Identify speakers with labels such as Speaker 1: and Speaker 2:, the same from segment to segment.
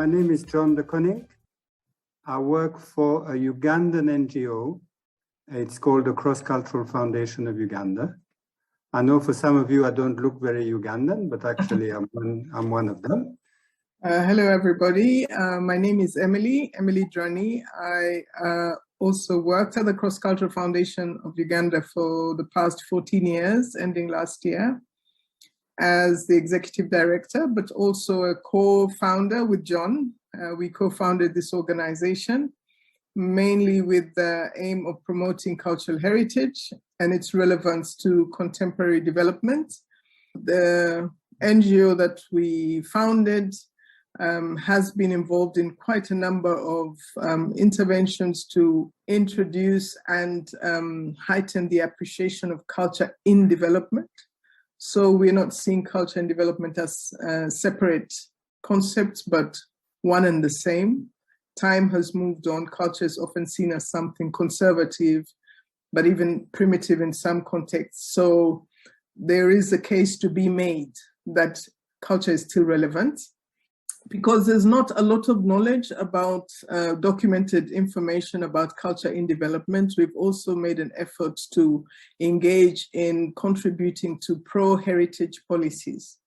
Speaker 1: My name is John de Koning. I work for a Ugandan NGO. It's called the Cross-Cultural Foundation of Uganda. I know for some of you I don't look very Ugandan, but actually I'm one of them.
Speaker 2: Hello, everybody. My name is Emily Drani. I also worked at the Cross-Cultural Foundation of Uganda for the past 14 years, ending last year, as the executive director, but also a co-founder with John. We co-founded this organization, mainly with the aim of promoting cultural heritage and its relevance to contemporary development. The NGO that we founded has been involved in quite a number of interventions to introduce and heighten the appreciation of culture in development. So we're not seeing culture and development as separate concepts, but one and the same. Time has moved on. Culture is often seen as something conservative, but even primitive in some contexts. So there is a case to be made that culture is still relevant, because there's not a lot of knowledge about documented information about culture in development. We've also made an effort to engage in contributing to pro-heritage policies.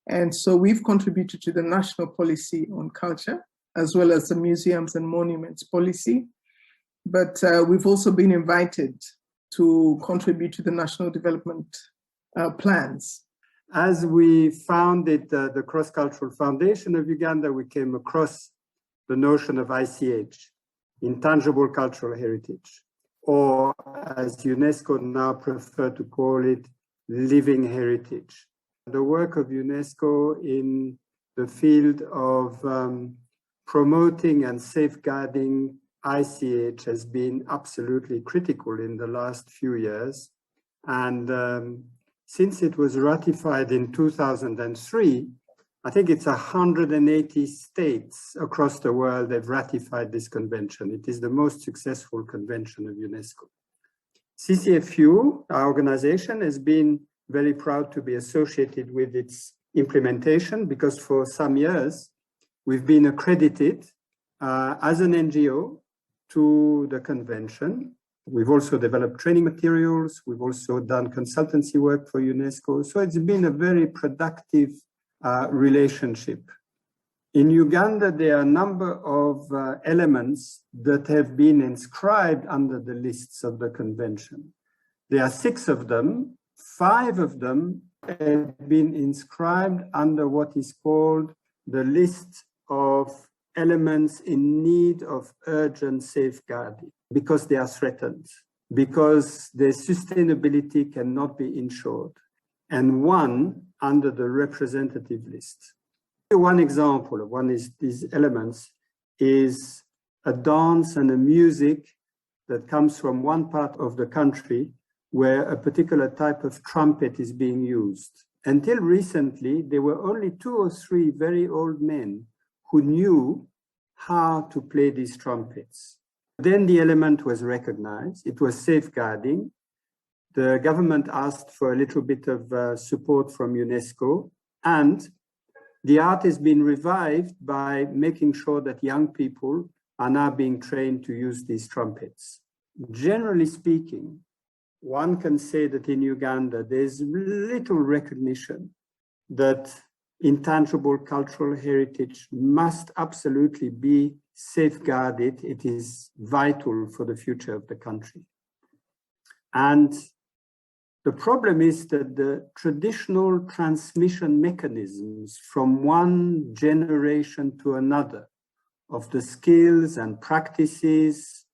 Speaker 2: And so we've contributed to the national policy on culture, as well as the museums and monuments policy. But we've also been invited to contribute to the national development plans.
Speaker 1: As we founded the Cross-Cultural Foundation of Uganda, we came across the notion of ICH, Intangible Cultural Heritage, or as UNESCO now prefer to call it, living heritage. The work of UNESCO in the field of promoting and safeguarding ICH has been absolutely critical in the last few years. And since it was ratified in 2003, I think it's 180 states across the world that have ratified this convention. It is the most successful convention of UNESCO. CCFU, our organization, has been very proud to be associated with its implementation, because for some years, we've been accredited as an NGO to the convention. We've also developed training materials. We've also done consultancy work for UNESCO. So it's been a very productive relationship. In Uganda, there are a number of elements that have been inscribed under the lists of the convention. There are 6 of them. 5 of them have been inscribed under what is called the list of elements in need of urgent safeguarding, because they are threatened, because their sustainability cannot be ensured, and 1 under the representative list. One example of one of these elements is a dance and a music that comes from one part of the country where a particular type of trumpet is being used. Until recently, there were only 2 or 3 very old men who knew how to play these trumpets. Then the element was recognized. It was safeguarding. The government asked for a little bit of support from UNESCO, and the art has been revived by making sure that young people are now being trained to use these trumpets. Generally speaking, one can say that in Uganda, there's little recognition that intangible cultural heritage must absolutely be safeguarded. It is vital for the future of the country. And the problem is that the traditional transmission mechanisms from one generation to another of the skills and practices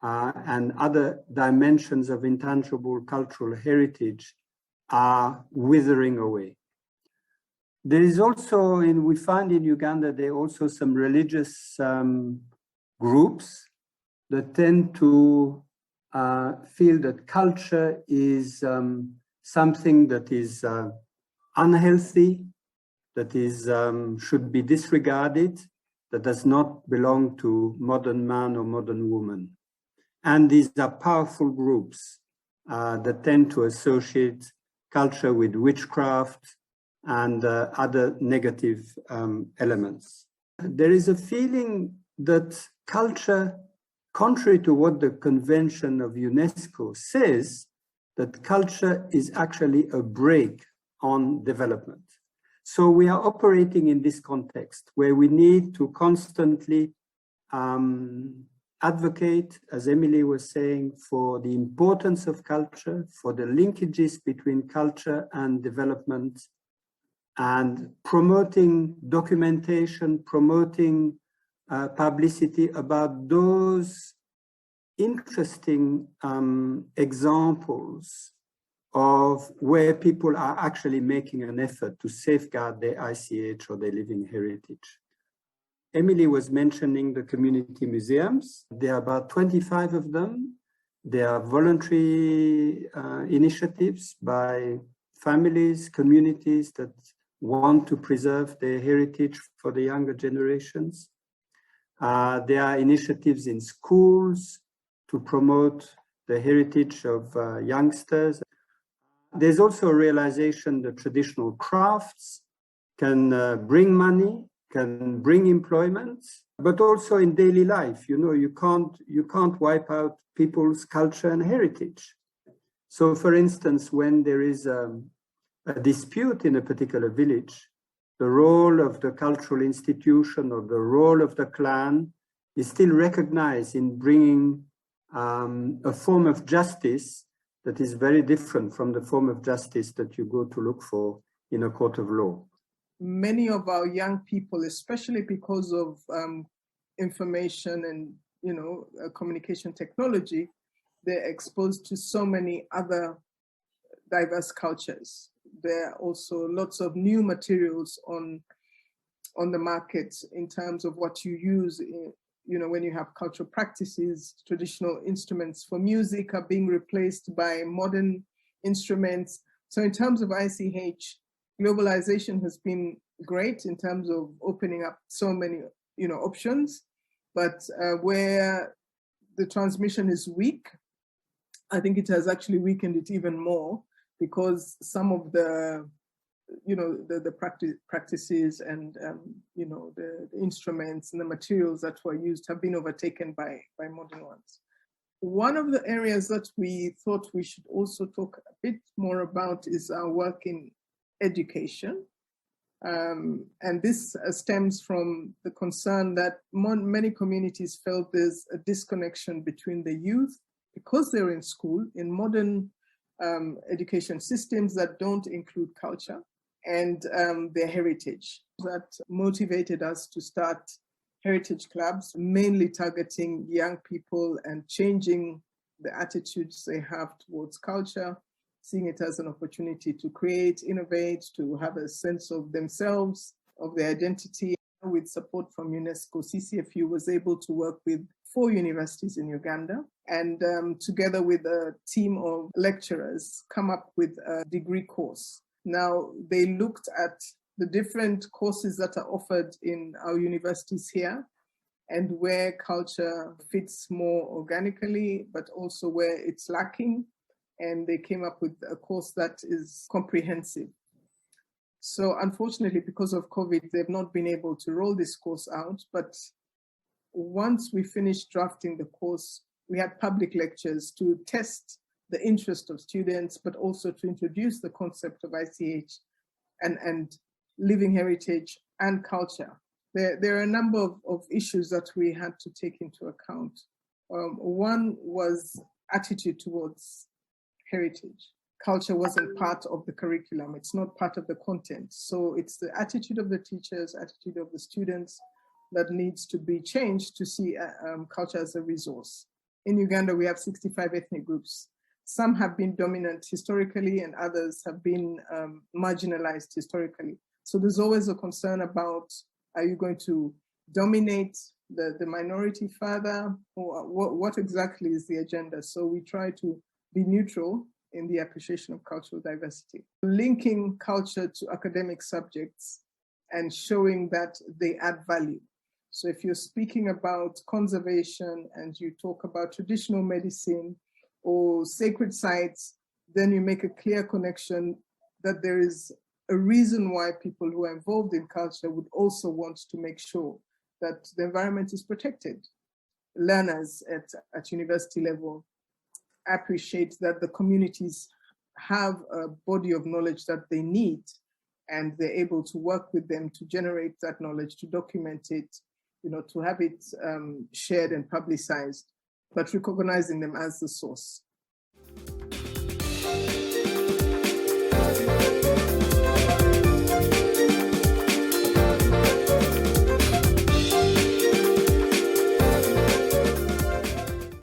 Speaker 1: and other dimensions of intangible cultural heritage are withering away. There is also, we find in Uganda, there are also some religious groups that tend to feel that culture is something that is unhealthy, that is should be disregarded, that does not belong to modern man or modern woman. And these are powerful groups that tend to associate culture with witchcraft and other negative elements. there is a feeling that culture, contrary to what the Convention of UNESCO says, that culture is actually a brake on development. So we are operating in this context where we need to constantly advocate, as Emily was saying, for the importance of culture, for the linkages between culture and development, and promoting documentation, promoting publicity about those interesting examples of where people are actually making an effort to safeguard their ICH or their living heritage. Emily was mentioning the community museums. There are about 25 of them. They are voluntary initiatives by families, communities that want to preserve their heritage for the younger generations. There are initiatives in schools to promote the heritage of youngsters. There's also a realization that traditional crafts can bring money, can bring employment, but also in daily life. You know, you can't wipe out people's culture and heritage. So, for instance, when there is a dispute in a particular village, the role of the cultural institution or the role of the clan is still recognized in bringing a form of justice that is very different from the form of justice that you go to look for in a court of law.
Speaker 2: Many of our young people, especially because of information and communication technology, they're exposed to so many other diverse cultures. There are also lots of new materials on the market in terms of what you use when you have cultural practices. Traditional instruments for music are being replaced by modern instruments. So in terms of ICH, globalization has been great in terms of opening up so many options, but where the transmission is weak, I think it has actually weakened it even more, because some of the practices and the instruments and the materials that were used have been overtaken by modern ones. One of the areas that we thought we should also talk a bit more about is our work in education. And this stems from the concern that many communities felt there's a disconnection between the youth, because they're in school, in modern education systems that don't include culture, and their heritage. That motivated us to start heritage clubs, mainly targeting young people and changing the attitudes they have towards culture, seeing it as an opportunity to create, innovate, to have a sense of themselves, of their identity. With support from UNESCO, CCFU was able to work with 4 universities in Uganda, and together with a team of lecturers, come up with a degree course. Now, they looked at the different courses that are offered in our universities here, and where culture fits more organically, but also where it's lacking. And they came up with a course that is comprehensive. So unfortunately, because of COVID, they've not been able to roll this course out. But once we finished drafting the course, we had public lectures to test the interest of students, but also to introduce the concept of ICH and living heritage and culture. There are a number of issues that we had to take into account. One was attitude towards heritage. Culture wasn't part of the curriculum. It's not part of the content. So it's the attitude of the teachers, attitude of the students that needs to be changed to see culture as a resource. In Uganda, we have 65 ethnic groups. Some have been dominant historically and others have been marginalized historically. So there's always a concern about, are you going to dominate the minority further, or what exactly is the agenda? So we try to be neutral in the appreciation of cultural diversity. Linking culture to academic subjects and showing that they add value. So if you're speaking about conservation and you talk about traditional medicine or sacred sites, then you make a clear connection that there is a reason why people who are involved in culture would also want to make sure that the environment is protected. Learners at university level appreciate that the communities have a body of knowledge that they need, and they're able to work with them to generate that knowledge, to document it, to have it shared and publicized, but recognizing them as the source.